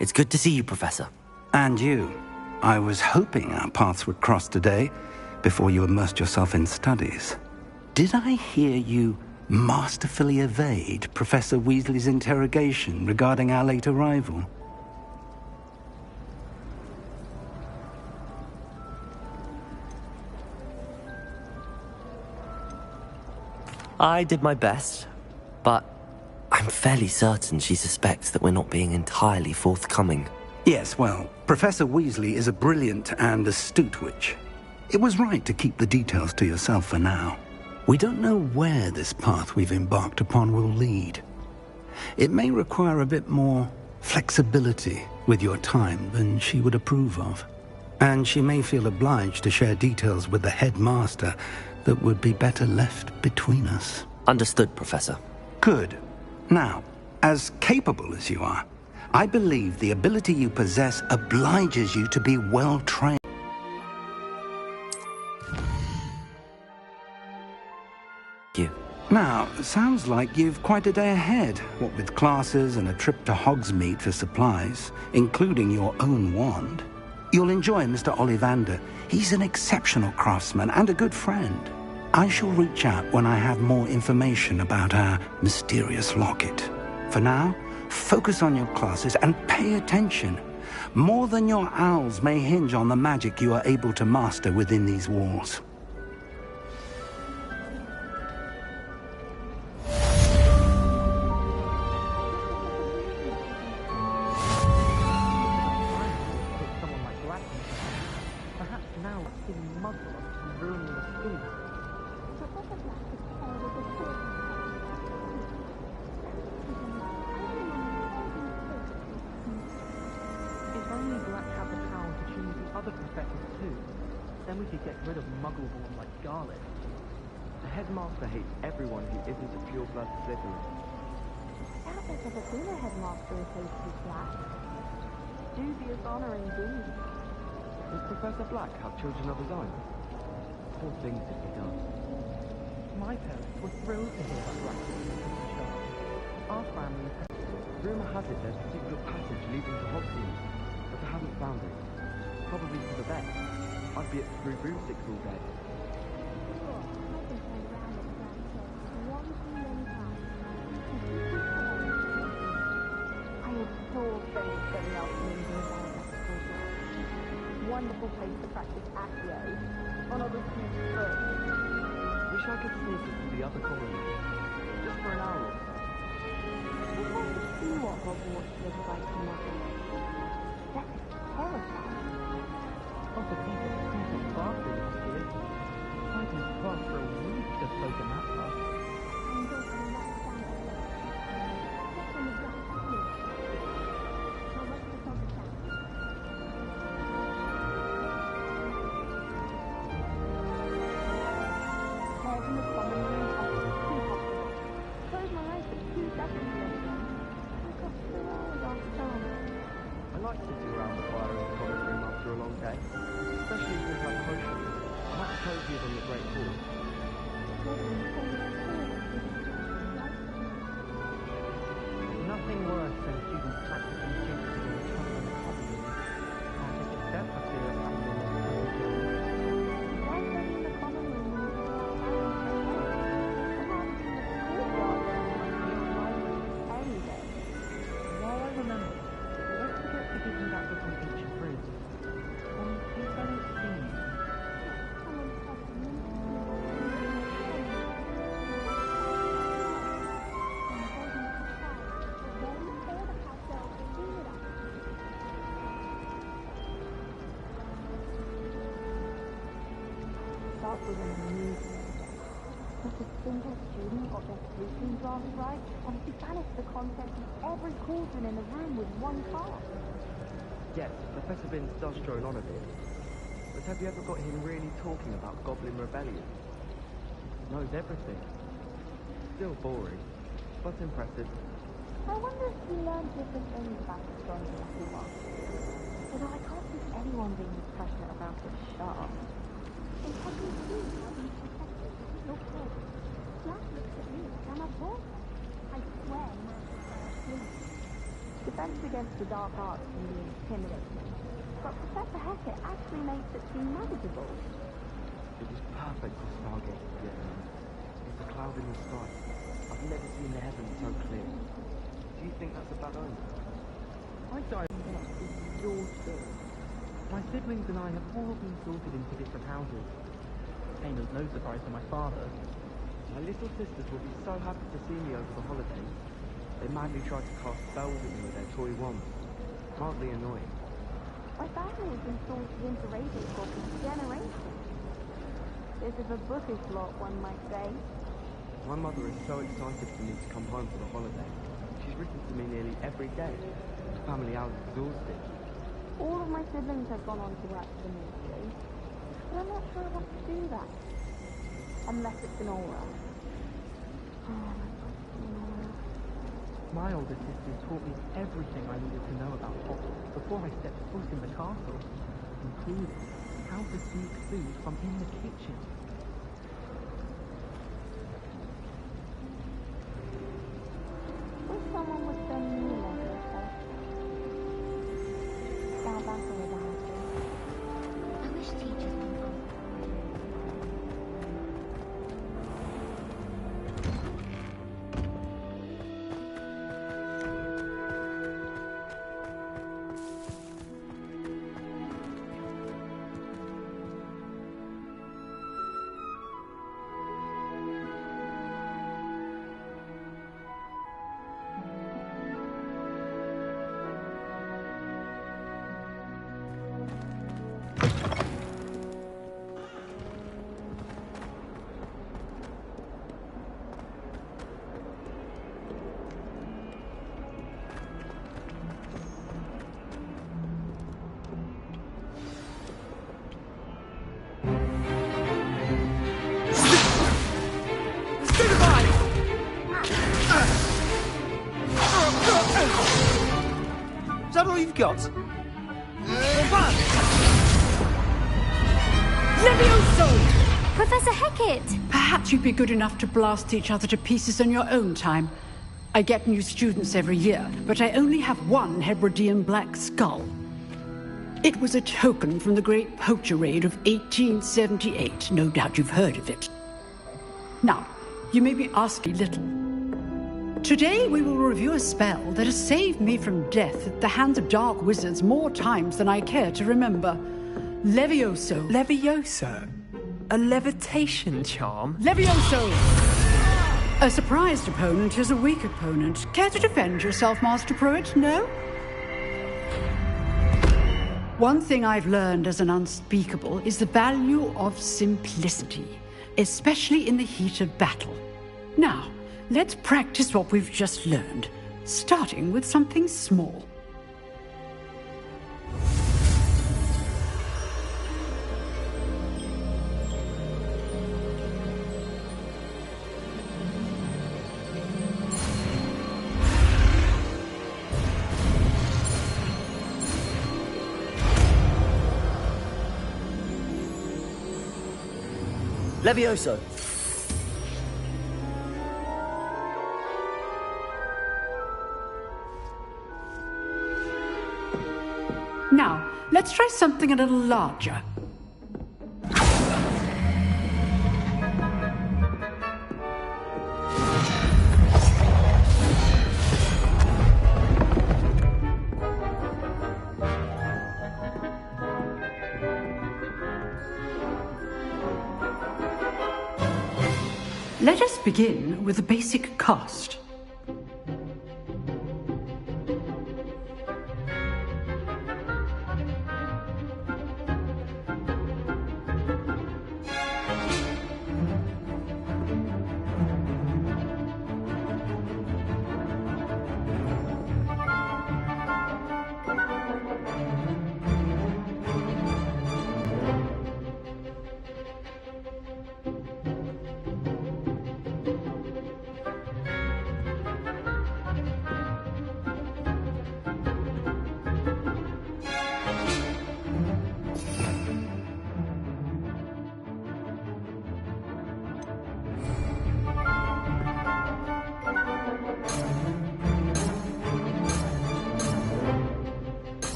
It's good to see you, Professor. And you. I was hoping our paths would cross today, before you immersed yourself in studies. Did I hear you masterfully evade Professor Weasley's interrogation regarding our late arrival? I did my best, but I'm fairly certain she suspects that we're not being entirely forthcoming. Yes, well, Professor Weasley is a brilliant and astute witch. It was right to keep the details to yourself for now. We don't know where this path we've embarked upon will lead. It may require a bit more flexibility with your time than she would approve of. And she may feel obliged to share details with the headmaster that would be better left between us. Understood, Professor. Good. Now, as capable as you are, I believe the ability you possess obliges you to be well-trained. You. Now, sounds like you've quite a day ahead, what with classes and a trip to Hogsmeade for supplies, including your own wand. You'll enjoy Mr. Ollivander. He's an exceptional craftsman and a good friend. I shall reach out when I have more information about our mysterious locket. For now, focus on your classes and pay attention. More than your owls may hinge on the magic you are able to master within these walls. Headmaster hates everyone who isn't a pure-blood Slytherin. Doubt there's ever been a headmaster who tastes black. Dubious honor indeed. Does Professor Black have children of his own? Poor things if he does. My parents were thrilled to hear that Black was a child. Our family... Rumour has it there's a secret passage leading to Hogsmeade, but I haven't found it. Probably for the best. I'd be at through broomsticks all day. Wonderful place to practice accio on other students' first. Wish I could sneak into the other common room, just for an hour or so. I'd like to see what Hogwarts looks like tomorrow. That is terrifying. Other people think it's far too ridiculous. I've been cross for a week just spoken that far. I'm guessing that sounds like what's on the black family? Now what's the top of that? Head in the common room opposite two hospitals. Close my eyes for 2 seconds, gentlemen. I got 2 hours off time. I like sitting around the fire in the common room after a long day, especially since I'm potions. Much cozier than the Great Hall. Nothing worse than students practicing jinxing on each other in the common room. Can't take a step for fear of having them as a Why study in the common room when you can all find the perhaps in the courtyard where you might be library any day? While I remember, don't forget to give me that book on ancient runes. Or in case I don't see you. Someone's talking to me. That was an amusing day. Not a single student got their sleeping drafts right, and he banished the contents of every cauldron in the room with one cast. Yes, Professor Binns does drone on a bit. But have you ever got him really talking about Goblin Rebellion? Knows everything. Still boring, but impressive. I wonder if he learned different things about astronomy as he was. Although I can't see anyone being as passionate about it as Sharp. And how can you see how these professors look good? Matt looks at me like I'm a boy. I swear Matt is asleep. defense against the dark arts can be intimidating, but Professor Hackett actually makes it seem manageable. It was perfect for Stargate to get in. It's a cloud in the sky. I've never seen the heavens so clear. Do you think that's a bad omen? I died. It's your turn. My siblings and I have all been sorted into different houses. Came as no surprise to my father. My little sisters will be so happy to see me over the holidays. They madly try to cast spells at me with their toy wands. Mildly annoying. My family has been sorted into Ravenclaw for generations. This is a bookish lot, one might say. My mother is so excited for me to come home for the holiday. She's written to me nearly every day. The family hour is exhausted. All of my siblings have gone on to work for the ministry, but I'm not sure I want to do that. Unless it's an aura. My older sisters taught me everything I needed to know about Hogwarts before I stepped foot in the castle, including how to sneak food from in the kitchen. Wish someone would send me a letter of help. Stand back on the I wish teachers would go. Is that all you've got? Levioso! Professor Hackett! Perhaps you'd be good enough to blast each other to pieces in your own time. I get new students every year, but I only have one Hebridean black skull. It was a token from the Great Poacher Raid of 1878. No doubt you've heard of it. Now, you may be asking little. Today we will review a spell that has saved me from death at the hands of dark wizards more times than I care to remember. Levioso. Levioso? A levitation charm? Levioso! A surprised opponent is a weak opponent. Care to defend yourself, Master Pruitt? No? One thing I've learned as an unspeakable is the value of simplicity, especially in the heat of battle. Now, let's practice what we've just learned, starting with something small. Levioso. Now, let's try something a little larger. Let us begin with the basic cast.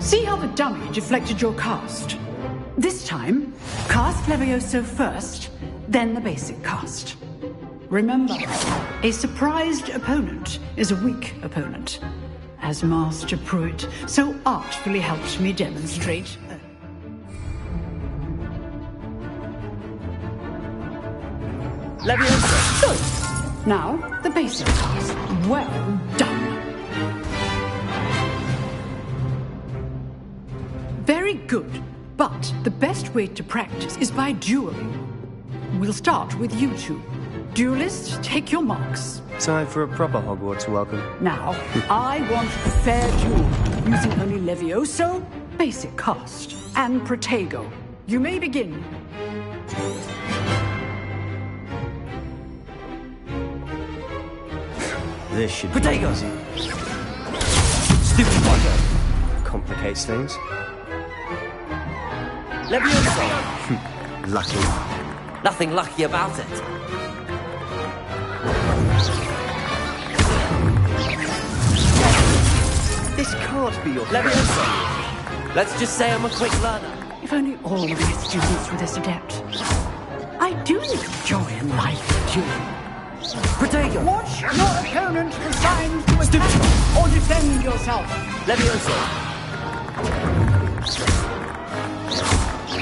See how the dummy deflected your cast? This time, cast Levioso first, then the basic cast. Remember, a surprised opponent is a weak opponent, as Master Pruitt so artfully helped me demonstrate. Leviosa! Good. Now, the basic cast. Well done. Very good, but the best way to practice is by dueling. We'll start with you two. Duelists, take your marks. Time for a proper Hogwarts welcome. Now, I want a fair duel, using only Levioso, basic cast, and Protego. You may begin. This should be Protego! easy. Stupid bugger! Complicates things. Leviosa! Lucky. Nothing lucky about it. This can't be your Leviosa! Let's just say I'm a quick learner. If only all of my students were this adept. I do enjoy a life duel. Protego! Watch your opponent for signs to attack or defend yourself. Leviosa!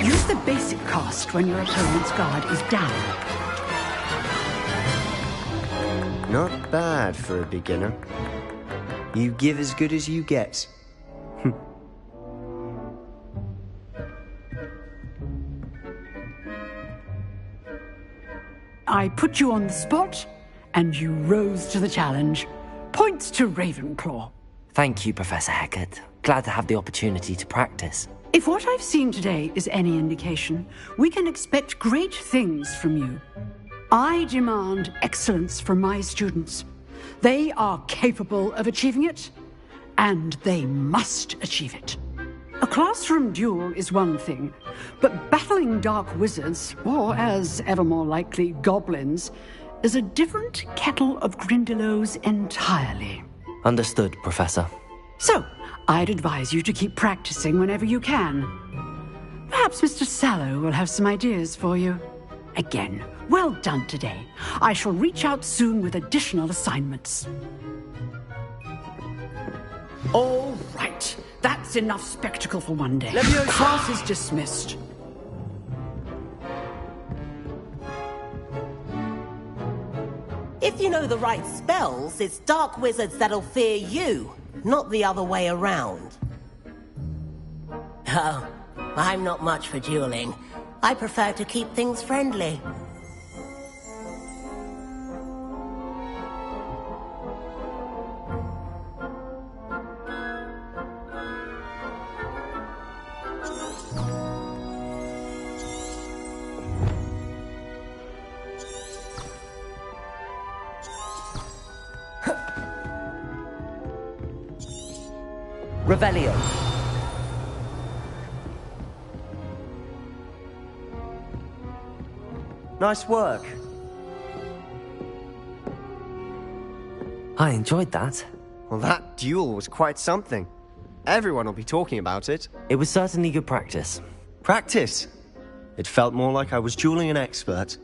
Use the basic cast when your opponent's guard is down. Not bad for a beginner. You give as good as you get. I put you on the spot, and you rose to the challenge. Points to Ravenclaw. Thank you, Professor Hecat. Glad to have the opportunity to practice. If what I've seen today is any indication, we can expect great things from you. I demand excellence from my students. They are capable of achieving it, and they must achieve it. A classroom duel is one thing, but battling dark wizards, or as ever more likely, goblins, is a different kettle of Grindylows entirely. Understood, Professor. So, I'd advise you to keep practicing whenever you can. Perhaps Mr. Sallow will have some ideas for you. Again, well done today. I shall reach out soon with additional assignments. All right. That's enough spectacle for one day. Leviosa! Class is dismissed. If you know the right spells, it's dark wizards that'll fear you, not the other way around. Oh, I'm not much for dueling. I prefer to keep things friendly. Revelio. Nice work. I enjoyed that. Well, that duel was quite something. Everyone will be talking about it. It was certainly good practice. Practice? It felt more like I was dueling an expert.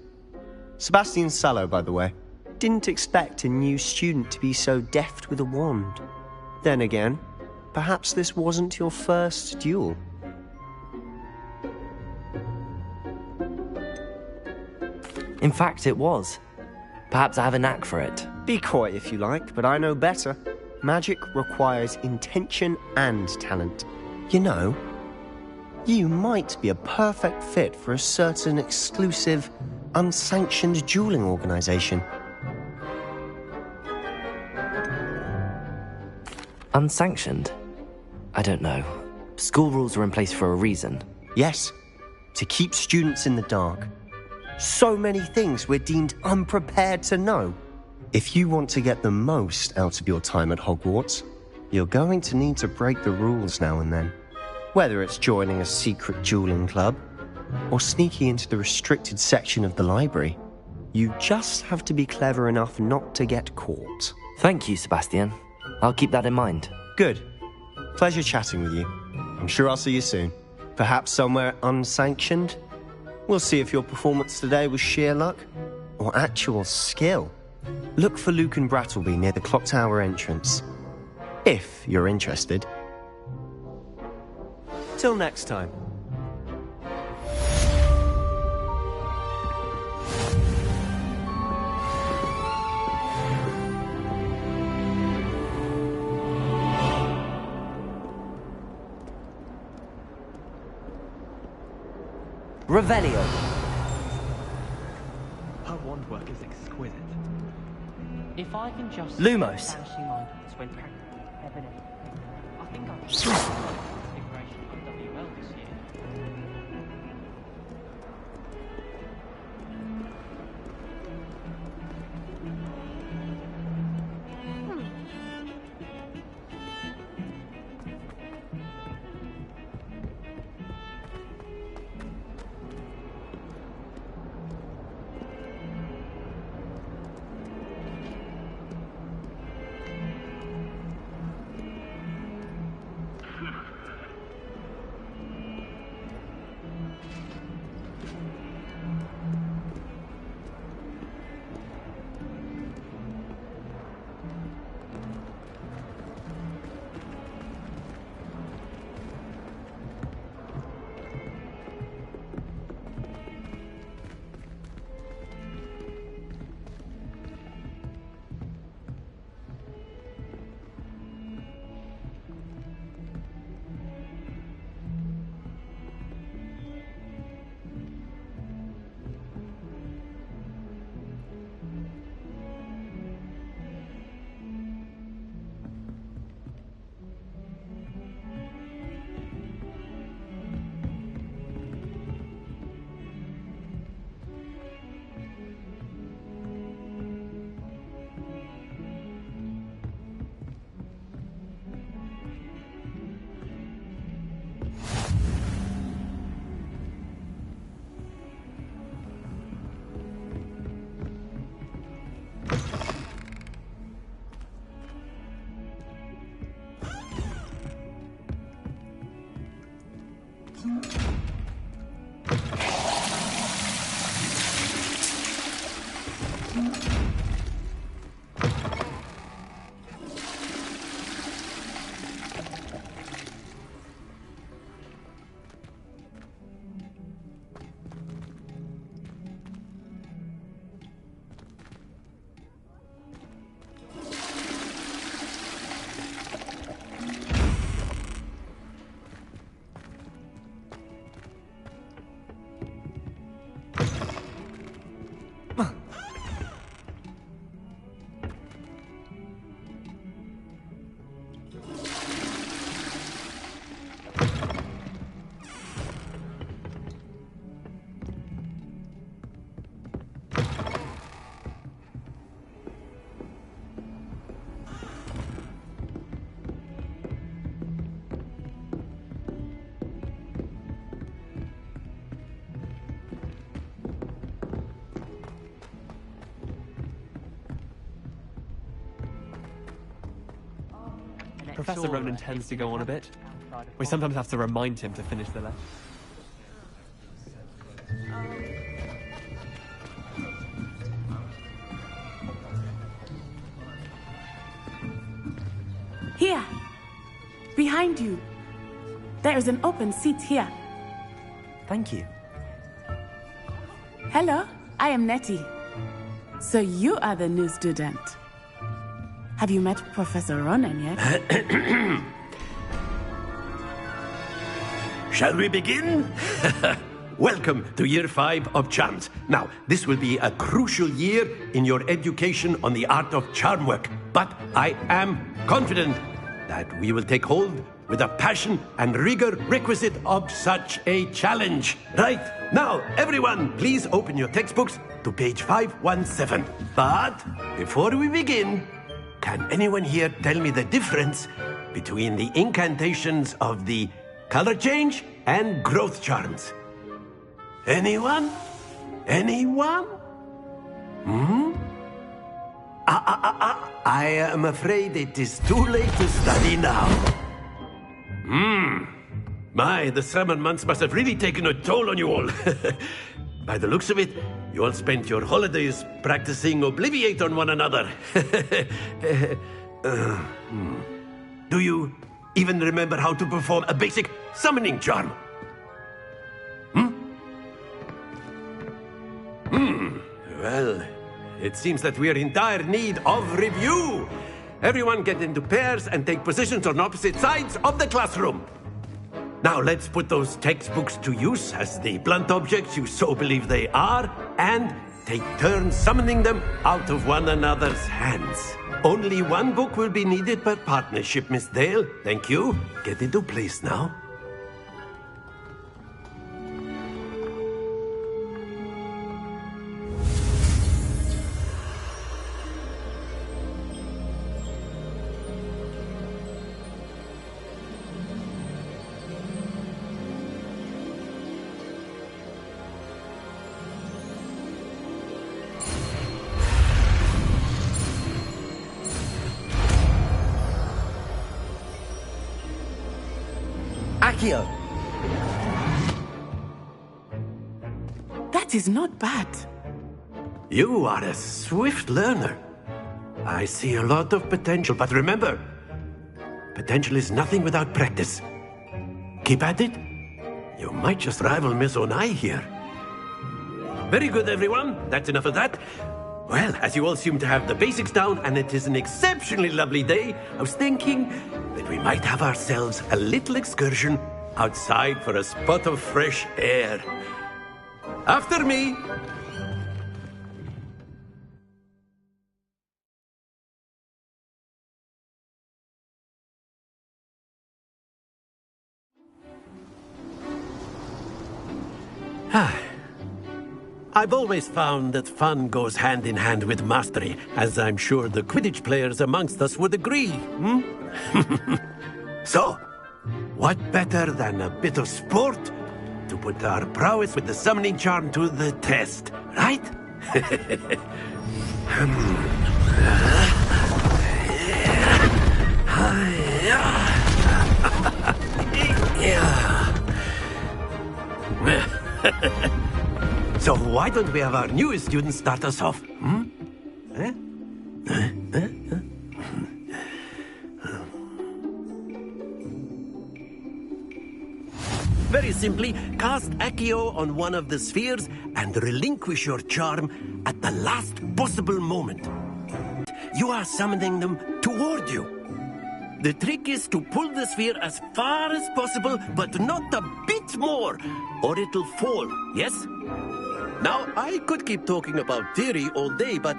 Sebastian Sallow, by the way. Didn't expect a new student to be so deft with a wand. Then again, perhaps this wasn't your first duel. In fact, it was. Perhaps I have a knack for it. Be coy if you like, but I know better. Magic requires intention and talent. You know, you might be a perfect fit for a certain exclusive, unsanctioned dueling organization. Unsanctioned? I don't know. School rules are in place for a reason. Yes, to keep students in the dark. So many things we're deemed unprepared to know. If you want to get the most out of your time at Hogwarts, you're going to need to break the rules now and then. Whether it's joining a secret dueling club, or sneaking into the restricted section of the library, you just have to be clever enough not to get caught. Thank you, Sebastian. I'll keep that in mind. Good. Pleasure chatting with you. I'm sure I'll see you soon. Perhaps somewhere unsanctioned? We'll see if your performance today was sheer luck or actual skill. Look for Luke and Brattleby near the clock tower entrance. If you're interested. Till next time. Revelio. Her wand work is exquisite. If I can just... Lumos. Vanishing mind when practically evident. I think I've configuration of WL this year. Professor Ronan tends to go on a bit. We sometimes have to remind him to finish the lesson. Here! Behind you! There is an open seat here. Thank you. Hello, I am Nettie. So you are the new student. Have you met Professor Ronan yet? Shall we begin? Welcome to Year 5 of Charms. Now, this will be a crucial year in your education on the art of charm work, but I am confident that we will take hold with the passion and rigor requisite of such a challenge. Right, now, everyone, please open your textbooks to page 517. But before we begin, can anyone here tell me the difference between the incantations of the color change and growth charms? Anyone? Anyone? I am afraid it is too late to study now. My, the summer months must have really taken a toll on you all. By the looks of it, you all spent your holidays practicing Obliviate on one another. Do you even remember how to perform a basic summoning charm? Well, it seems that we are in dire need of review. Everyone get into pairs and take positions on opposite sides of the classroom. Now let's put those textbooks to use as the blunt objects you so believe they are, and take turns summoning them out of one another's hands. Only one book will be needed per partnership, Miss Dale. Thank you. Get into place now. Accio! That is not bad. You are a swift learner. I see a lot of potential, but remember, potential is nothing without practice. Keep at it. You might just rival Miss Onai here. Very good, everyone. That's enough of that. Well, as you all seem to have the basics down, and it is an exceptionally lovely day, I was thinking that we might have ourselves a little excursion outside for a spot of fresh air. After me! I've always found that fun goes hand in hand with mastery, as I'm sure the Quidditch players amongst us would agree, So, what better than a bit of sport to put our prowess with the summoning charm to the test, right? So why don't we have our newest student start us off? Very simply, cast Accio on one of the spheres and relinquish your charm at the last possible moment. You are summoning them toward you. The trick is to pull the sphere as far as possible, but not a bit more, or it'll fall, yes? Now, I could keep talking about theory all day, but...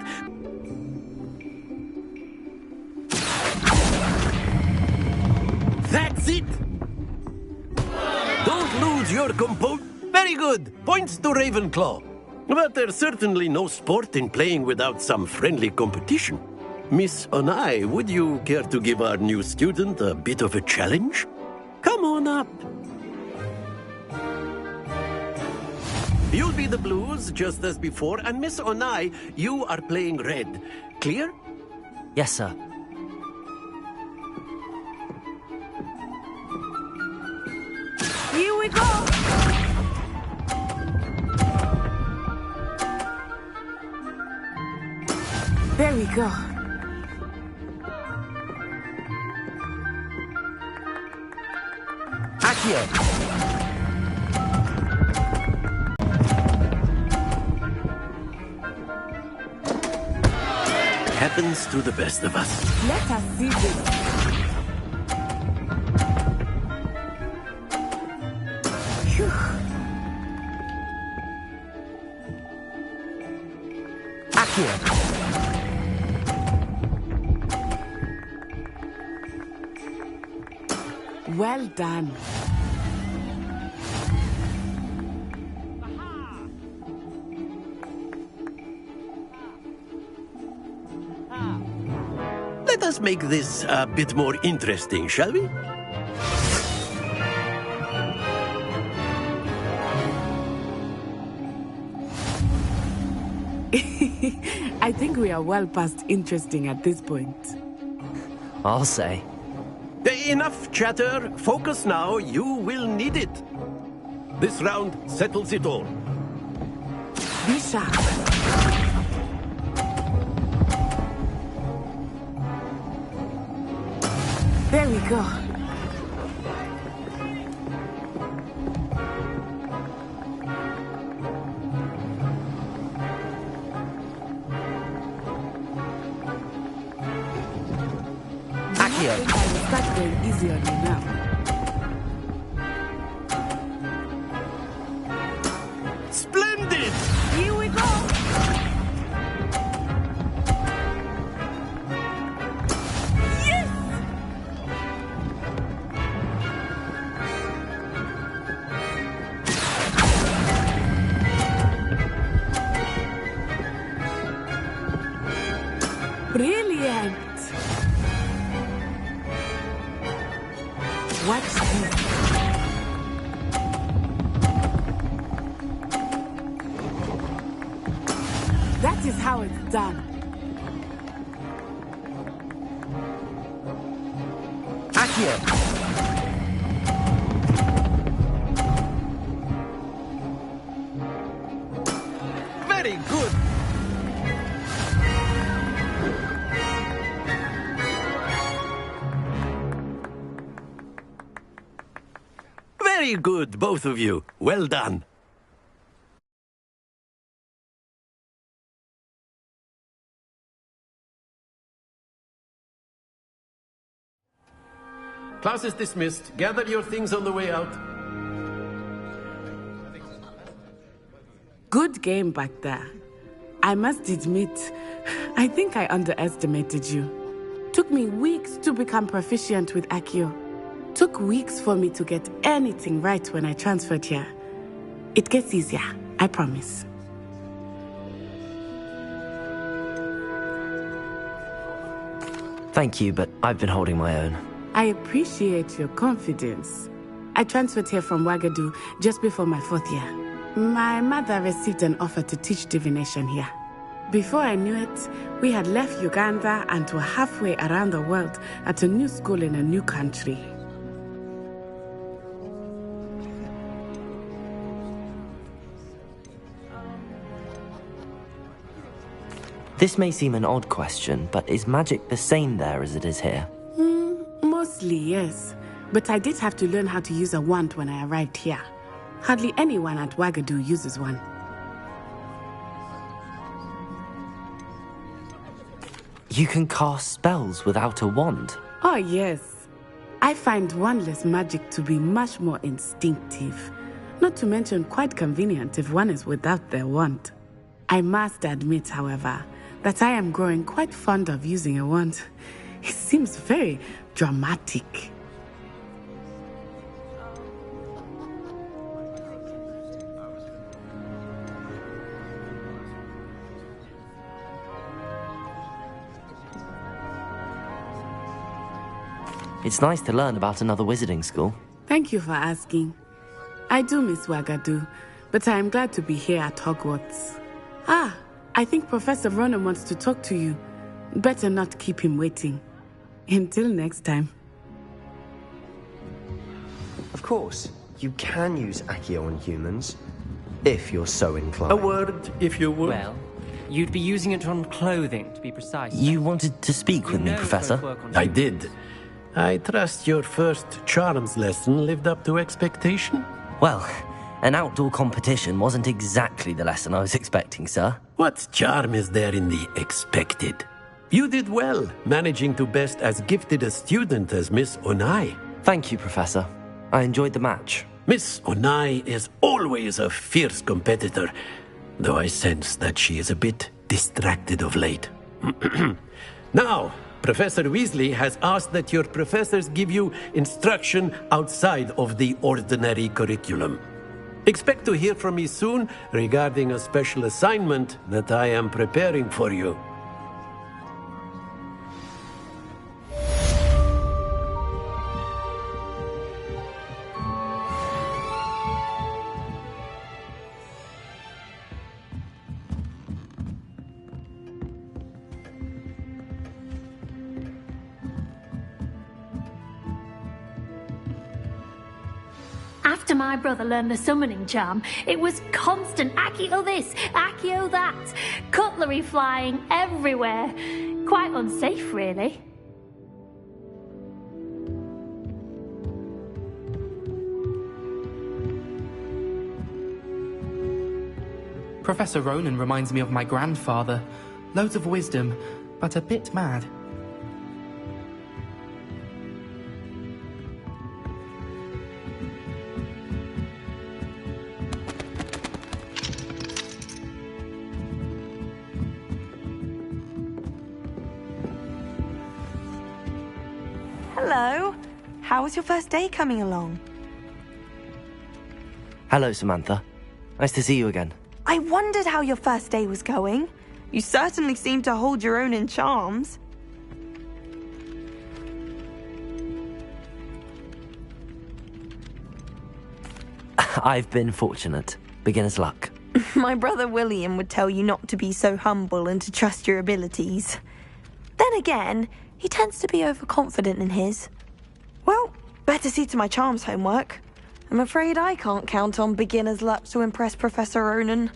That's it! Don't lose your composure. Very good. Points to Ravenclaw. But there's certainly no sport in playing without some friendly competition. Miss Onai, would you care to give our new student a bit of a challenge? Come on up. You'll be the blues, just as before, and Miss Onai, you are playing red. Clear? Yes, sir. Here we go! There we go. Accio! Happens to the best of us. Let us see this. Phew. Accio! Well done. Let us make this a bit more interesting, shall we? I think we are well past interesting at this point. I'll say. Enough chatter. Focus now. You will need it. This round settles it all. Be sharp. There we go. Accio. I will start going easy on you now. Splendid! Here we go. Yes! Brilliant! Watch this. That is how it's done. Accio. Very good. Very good, both of you. Well done. Class is dismissed. Gather your things on the way out. Good game back there. I must admit, I think I underestimated you. Took me weeks to become proficient with Accio. Took weeks for me to get anything right when I transferred here. It gets easier, I promise. Thank you, but I've been holding my own. I appreciate your confidence. I transferred here from Ouagadougou just before my 4th year. My mother received an offer to teach divination here. Before I knew it, we had left Uganda and were halfway around the world at a new school in a new country. This may seem an odd question, but is magic the same there as it is here? Mostly, yes. But I did have to learn how to use a wand when I arrived here. Hardly anyone at Ouagadougou uses one. You can cast spells without a wand? Oh, yes. I find wandless magic to be much more instinctive. Not to mention quite convenient if one is without their wand. I must admit, however, that I am growing quite fond of using a wand. It seems very dramatic. It's nice to learn about another wizarding school. Thank you for asking. I do miss Ouagadougou, but I am glad to be here at Hogwarts. Ah, I think Professor Ronan wants to talk to you. Better not keep him waiting. Until next time. Of course, you can use Accio on humans, if you're so inclined. A word, if you would. Well, you'd be using it on clothing, to be precise. You wanted to speak with me, Professor? I did. I trust your first charms lesson lived up to expectation? Well, an outdoor competition wasn't exactly the lesson I was expecting, sir. What charm is there in the expected? You did well, managing to best as gifted a student as Miss Onai. Thank you, Professor. I enjoyed the match. Miss Onai is always a fierce competitor, though I sense that she is a bit distracted of late. Now, Professor Weasley has asked that your professors give you instruction outside of the ordinary curriculum. Expect to hear from me soon regarding a special assignment that I am preparing for you. After my brother learned the summoning charm, it was constant Accio this, Accio that, cutlery flying everywhere. Quite unsafe, really. Professor Ronan reminds me of my grandfather. Loads of wisdom, but a bit mad. Hello. How was your first day coming along? Hello, Samantha. Nice to see you again. I wondered how your first day was going. You certainly seem to hold your own in charms. I've been fortunate. Beginner's luck. My brother William would tell you not to be so humble and to trust your abilities. Then again, he tends to be overconfident in his. Well, better see to my charms homework. I'm afraid I can't count on beginner's luck to impress Professor Ronan.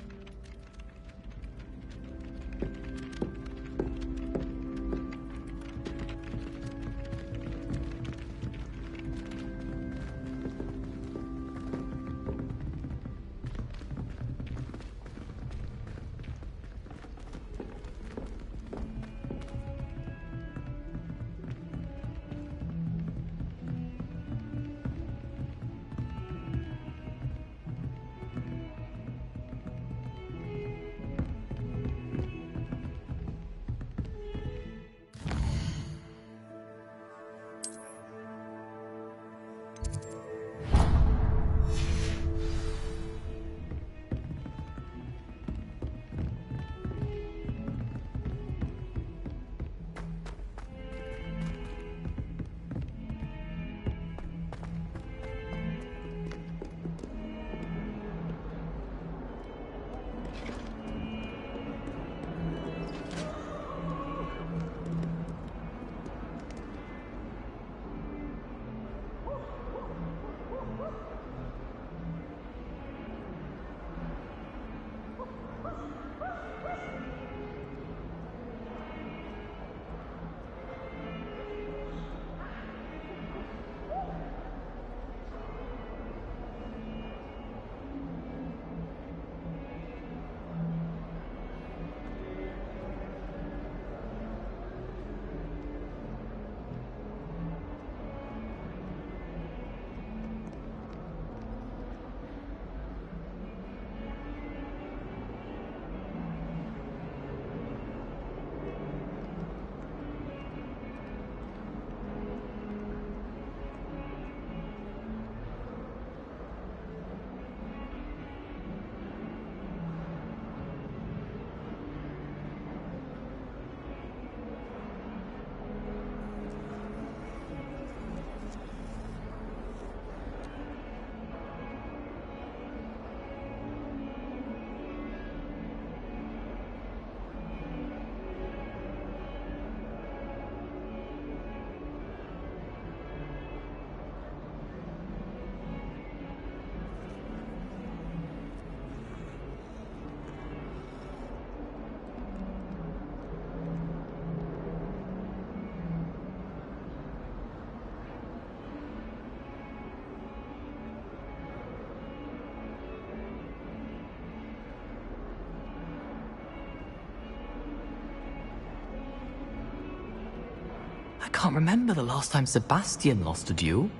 I can't remember the last time Sebastian lost a duel.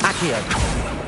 Accio.